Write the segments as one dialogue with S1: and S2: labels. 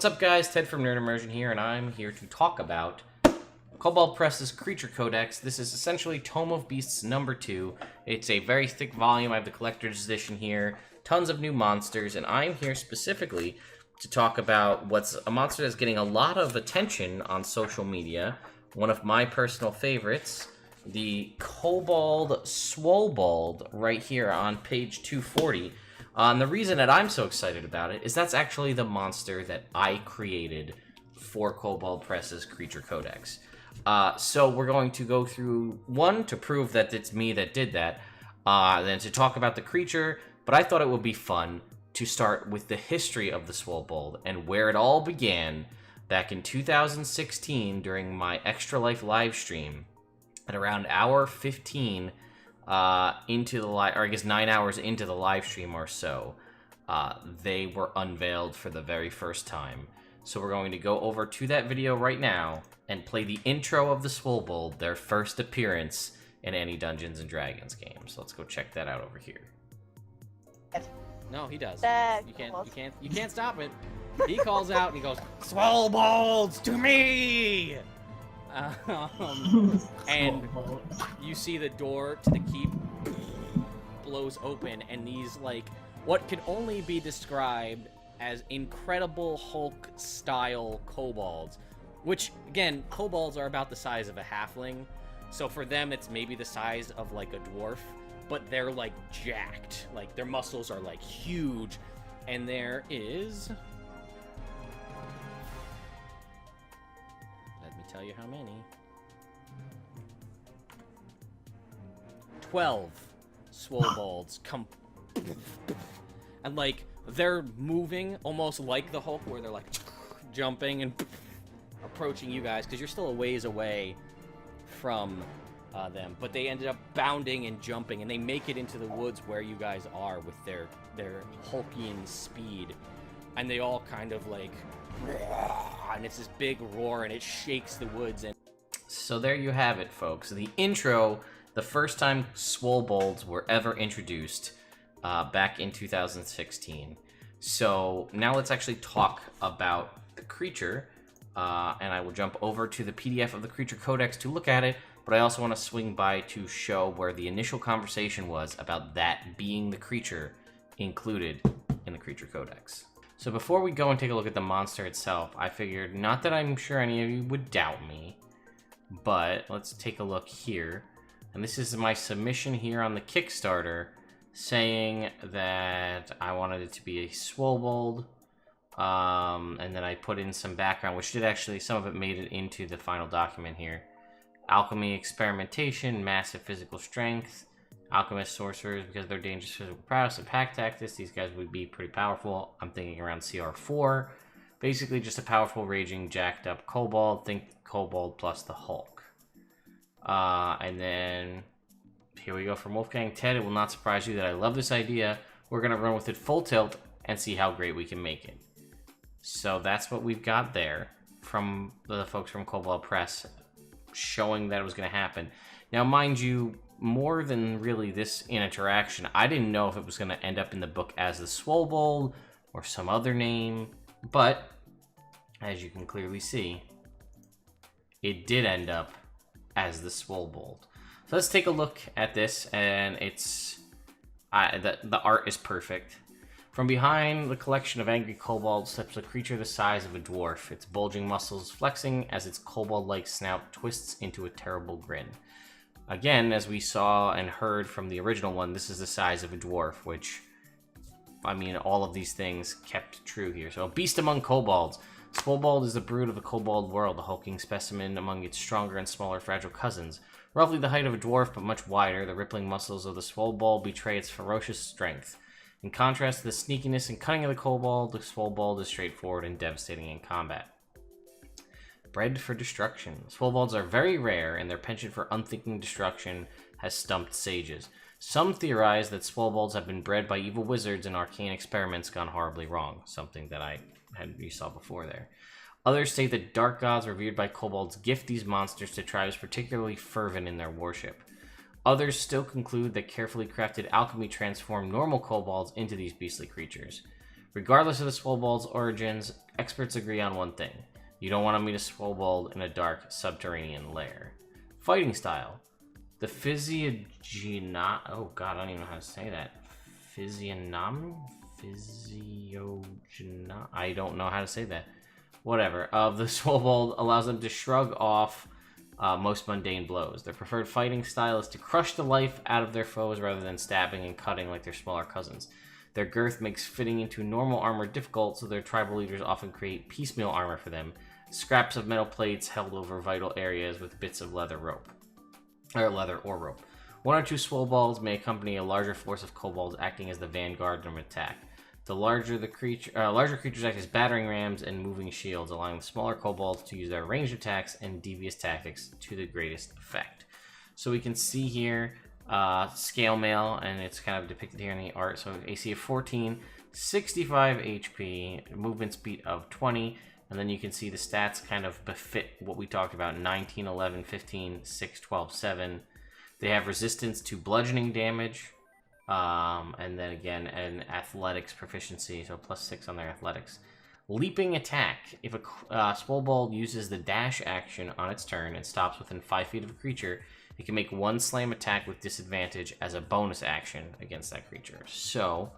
S1: What's up, guys? Ted from Nerd Immersion here, and I'm here to talk about Kobold Press's Creature Codex. This is essentially Tome of Beasts number 2. It's a very thick volume. I have the collector's edition here, tons of new monsters, and I'm here specifically to talk about what's a monster that's getting a lot of attention on social media. One of my personal favorites, the Kobold Swolbold, right here on page 240. And the reason that I'm so excited about it is that's actually the monster that I created for Kobold Press's Creature Codex. So we're going to go through one to prove that it's me that did that, then to talk about the creature, but I thought it would be fun to start with the history of the Swolbold and where it all began back in 2016 during my Extra Life live stream at around hour 15 into the live, or I guess 9 hours into the live stream or so, they were unveiled for the very first time. So we're going to go over to that video right now and play the intro of the Swolbold, their first appearance in any Dungeons and Dragons game. So let's go check that out over here.
S2: No, he does. You can't stop it. He calls out and he goes, "Swolbolds to me!" And you see the door to the keep blows open, and these, like, what could only be described as Incredible Hulk-style kobolds. Which, again, kobolds are about the size of a halfling, so for them it's maybe the size of, like, a dwarf, but they're, like, jacked. Like, their muscles are, like, huge, and there is... let me tell you how many. 12 Swolbolds come... and, like, they're moving almost like the Hulk, where they're, like, jumping and approaching you guys, because you're still a ways away from them. But they ended up bounding and jumping, and they make it into the woods where you guys are with their Hulkian speed. And they all kind of, like... and it's this big roar, and it shakes the woods. And
S1: so there you have it, folks. The intro, the first time Swolbolds were ever introduced back in 2016. So now let's actually talk about the creature, and I will jump over to the PDF of the Creature Codex to look at it, but I also want to swing by to show where the initial conversation was about that being the creature included in the Creature Codex. So before we go and take a look at the monster itself, I figured, not that I'm sure any of you would doubt me, but let's take a look here. And this is my submission here on the Kickstarter, saying that I wanted it to be a Swolbold, and then I put in some background, which did actually, some of it made it into the final document here. Alchemy, experimentation, massive physical strength, alchemist, sorcerers, because of their dangerous physical prowess and pack tactics, these guys would be pretty powerful. I'm thinking around CR4. Basically just a powerful, raging, jacked up kobold. Think kobold plus the Hulk. And then here we go from Wolfgang Ted. It will not surprise you that I love this idea. We're going to run with it full tilt and see how great we can make it. So that's what we've got there from the folks from Kobold Press, showing that it was going to happen. Now, mind you, more than really this interaction, I didn't know if it was going to end up in the book as the Swolbold or some other name, but as you can clearly see, it did end up as the Swolbold. So let's take a look at this, and it's the art is perfect. From behind the collection of angry kobolds steps a creature the size of a dwarf, its bulging muscles flexing as its kobold-like snout twists into a terrible grin. Again, as we saw and heard from the original one, this is the size of a dwarf, which, I mean, all of these things kept true here. So, a beast among kobolds. Swolbold is the brood of the kobold world, a hulking specimen among its stronger and smaller fragile cousins. Roughly the height of a dwarf, but much wider, the rippling muscles of the Swolbold betray its ferocious strength. In contrast to the sneakiness and cunning of the kobold, the Swolbold is straightforward and devastating in combat. Bred for destruction. Swolbolds are very rare, and their penchant for unthinking destruction has stumped sages. Some theorize that Swolbolds have been bred by evil wizards and arcane experiments gone horribly wrong, something that you saw before there. Others state that dark gods revered by kobolds gift these monsters to tribes particularly fervent in their worship. Others still conclude that carefully crafted alchemy transformed normal kobolds into these beastly creatures. Regardless of the Swolbolds' origins, experts agree on one thing. You don't want to meet a Swolbold in a dark subterranean lair. Fighting style. The oh god, I don't even know how to say that. I don't know how to say that. Whatever. The Swolbold allows them to shrug off most mundane blows. Their preferred fighting style is to crush the life out of their foes rather than stabbing and cutting like their smaller cousins. Their girth makes fitting into normal armor difficult, so their tribal leaders often create piecemeal armor for them. Scraps of metal plates held over vital areas with bits of leather or rope. One or two Swolbolds may accompany a larger force of kobolds acting as the vanguard of an attack. The larger creatures act as battering rams and moving shields, allowing the smaller kobolds to use their ranged attacks and devious tactics to the greatest effect. So we can see here scale mail, and it's kind of depicted here in the art. So AC of 14, 65 HP, movement speed of 20, and then you can see the stats kind of befit what we talked about: 19, 11, 15, 6, 12, 7. They have resistance to bludgeoning damage, and then again an athletics proficiency, so +6 on their athletics. Leaping attack. If a Swolbold uses the dash action on its turn and stops within 5 feet of a creature, it can make one slam attack with disadvantage as a bonus action against that creature. So,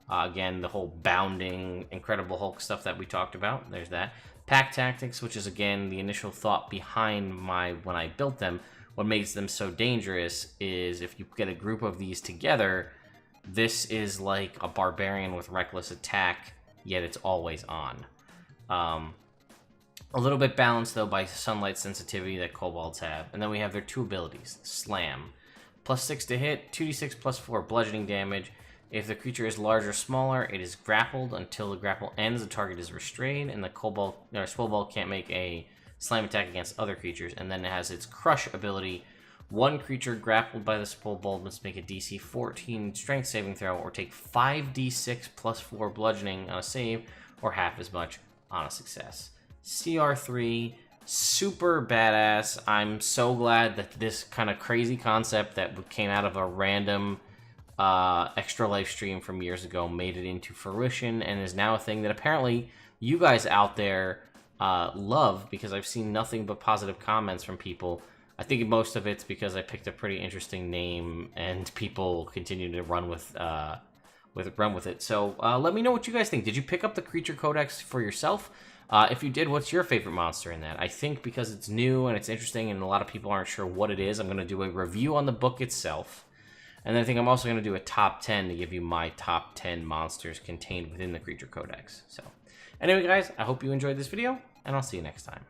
S1: again, the whole bounding, Incredible Hulk stuff that we talked about, there's that. Pack tactics, which is, again, the initial thought behind when I built them. What makes them so dangerous is if you get a group of these together, this is like a barbarian with reckless attack, yet it's always on. A little bit balanced, though, by sunlight sensitivity that kobolds have. And then we have their two abilities. Slam. +6 to hit, 2d6 +4 bludgeoning damage. If the creature is large or smaller, it is grappled. Until the grapple ends, the target is restrained, and the Swolbold can't make a slam attack against other creatures. And then it has its crush ability. One creature grappled by the Swolbold must make a DC 14 strength saving throw or take 5d6 +4 bludgeoning on a save, or half as much on a success. CR3, super badass. I'm so glad that this kind of crazy concept that came out of a random extra life stream from years ago made it into fruition and is now a thing that apparently you guys out there love, because I've seen nothing but positive comments from people. I think most of it's because I picked a pretty interesting name and people continue to run with it. So let me know what you guys think. Did you pick up the Creature Codex for yourself? If you did, what's your favorite monster in that? I think because it's new and it's interesting and a lot of people aren't sure what it is, I'm going to do a review on the book itself. And then I think I'm also going to do a top 10 to give you my top 10 monsters contained within the Creature Codex. So anyway, guys, I hope you enjoyed this video, and I'll see you next time.